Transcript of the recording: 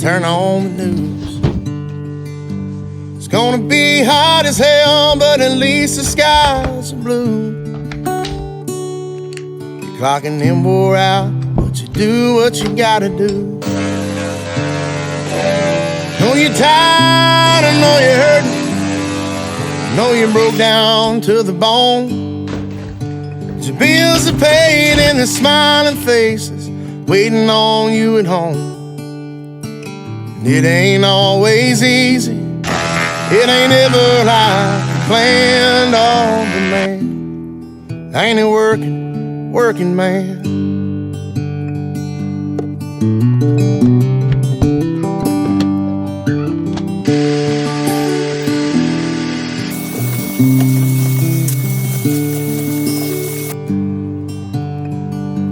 turn on the news. It's gonna be hot as hell, but at least the skies are blue. You're clocking in, wore out, but you do what you gotta do. Know you're tired, I know you're hurting, I know you broke down to the bone. But your bills are paid and there's smiling faces waiting on you at home. And it ain't always easy, it ain't ever like planned, oh, but man, ain't it working man?